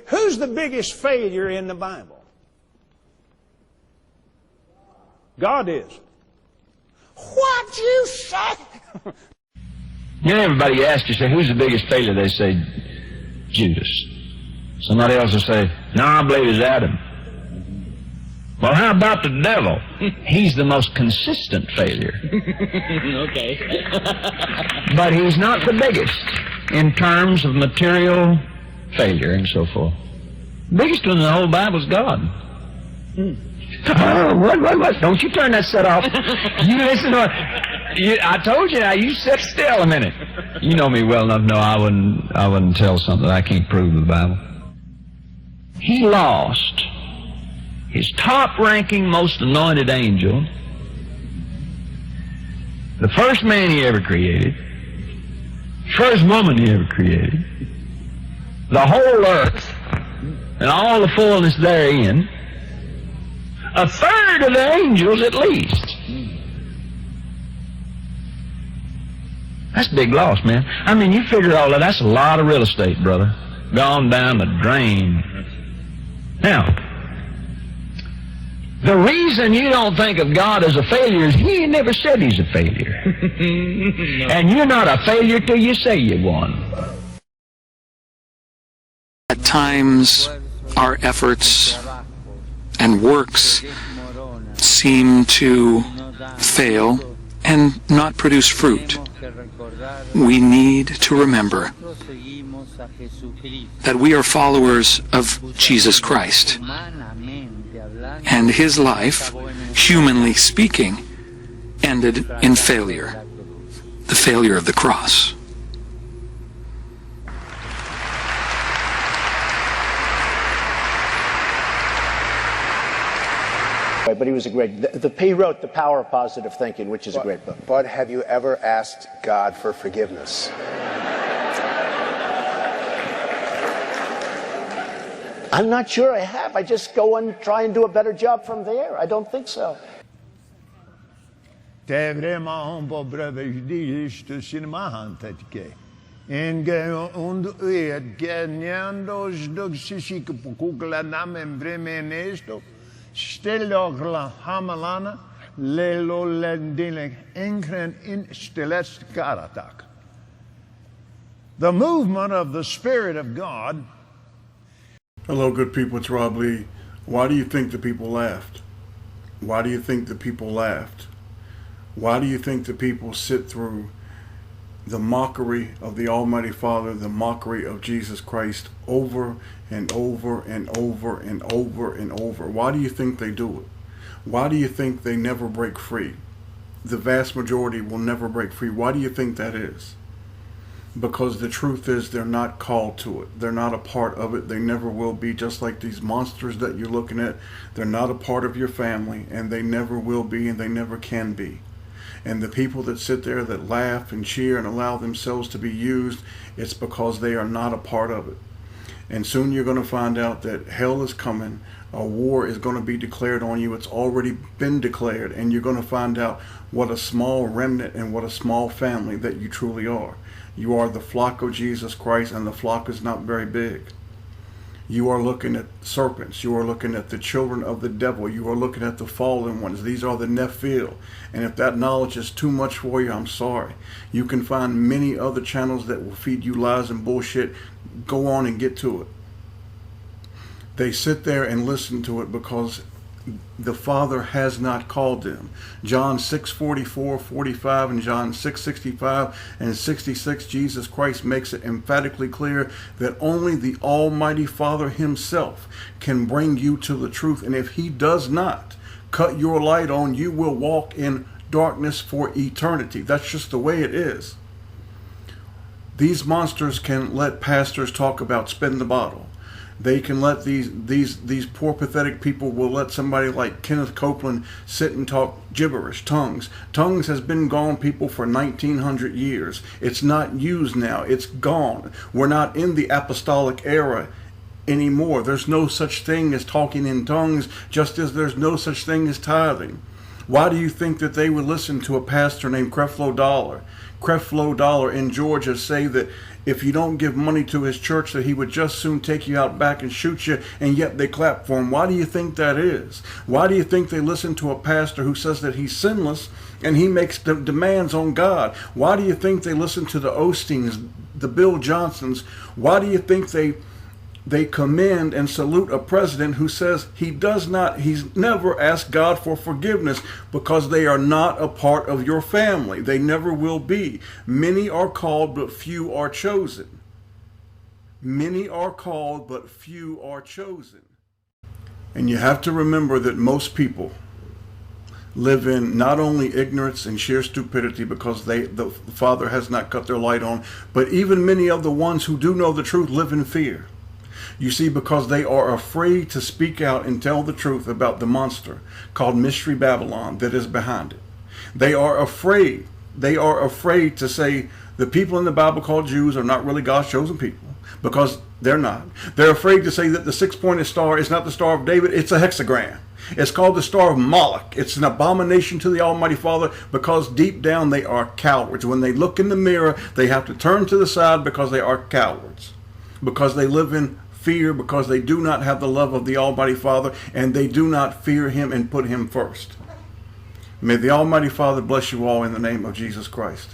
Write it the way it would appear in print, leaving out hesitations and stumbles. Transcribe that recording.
Who's the biggest failure in the Bible? God is. What you say? You know, everybody asks you, say, who's the biggest failure? They say, Judas. Somebody else will say, no, I believe it's Adam. Well, how about the devil? He's the most consistent failure. Okay. But he's not the biggest in terms of material failure and so forth. The biggest one in the whole Bible is God. Oh, what? Don't you turn that set off. You listen to it. I told you now, you sit still a minute. You know me well enough to know I wouldn't tell something that I can't prove in the Bible. He lost his top-ranking, most anointed angel, the first man he ever created, first woman he ever created, the whole earth, and all the fullness therein, a third of the angels at least. That's a big loss, man. I mean, you figure all that, that's a lot of real estate, brother. Gone down the drain. Now, the reason you don't think of God as a failure is He never said He's a failure. No. And you're not a failure till you say you won. At times, our efforts and works seem to fail and not produce fruit. We need to remember that we are followers of Jesus Christ, and His life, humanly speaking, ended in failure, the failure of the cross. But he was a great, he wrote The Power of Positive Thinking, which is a great book. But have you ever asked God for forgiveness? I'm not sure I have. I just go and try and do a better job from there. I don't think so. The movement of the Spirit of God. Hello, good people. It's Rob Lee. Why do you think the people laughed? Why do you think the people laughed? Why do you think the people sit through the mockery of the Almighty Father, the mockery of Jesus Christ over and over and over and over and over? Why do you think they do it? Why do you think they never break free? The vast majority will never break free. Why do you think that is? Because the truth is they're not called to it. They're not a part of it. They never will be, just like these monsters that you're looking at. They're not a part of your family, and they never will be, and they never can be. And the people that sit there that laugh and cheer and allow themselves to be used, it's because they are not a part of it. And soon you're going to find out that hell is coming. A war is going to be declared on you. It's already been declared. And you're going to find out what a small remnant and what a small family that you truly are. You are the flock of Jesus Christ, and the flock is not very big. You are looking at serpents. You are looking at the children of the devil. You are looking at the fallen ones. These are the Nephil. And if that knowledge is too much for you, I'm sorry. You can find many other channels that will feed you lies and bullshit. Go on and get to it. They sit there and listen to it because the Father has not called them. John 6:44, 45, and John 6:65 and 66, Jesus Christ makes it emphatically clear that only the Almighty Father Himself can bring you to the truth. And if He does not cut your light on, you will walk in darkness for eternity. That's just the way it is. These monsters can let pastors talk about spin the bottle. They can let these poor pathetic people will let somebody like Kenneth Copeland sit and talk gibberish, tongues. Tongues has been gone, people, for 1900 years. It's not used now. It's gone. We're not in the apostolic era anymore. There's no such thing as talking in tongues, just as there's no such thing as tithing. Why do you think that they would listen to a pastor named Creflo Dollar in Georgia say that if you don't give money to his church that he would just soon take you out back and shoot you, and yet they clap for him? Why do you think that is? Why do you think they listen to a pastor who says that he's sinless and he makes demands on God? Why do you think they listen to the Osteens, the Bill Johnsons? Why do you think they commend and salute a president who says he's never asked God for forgiveness? Because they are not a part of your family. They never will be. Many are called, but few are chosen. Many are called, but few are chosen. And you have to remember that most people live in not only ignorance and sheer stupidity because the Father has not cut their light on, but even many of the ones who do know the truth live in fear. You see, because they are afraid to speak out and tell the truth about the monster called Mystery Babylon that is behind it. They are afraid. They are afraid to say the people in the Bible called Jews are not really God's chosen people, because they're not. They're afraid to say that the six-pointed star is not the Star of David, it's a hexagram. It's called the Star of Moloch. It's an abomination to the Almighty Father, because deep down they are cowards. When they look in the mirror, they have to turn to the side because they are cowards. Because they live in fear, because they do not have the love of the Almighty Father, and they do not fear Him and put Him first. May the Almighty Father bless you all in the name of Jesus Christ.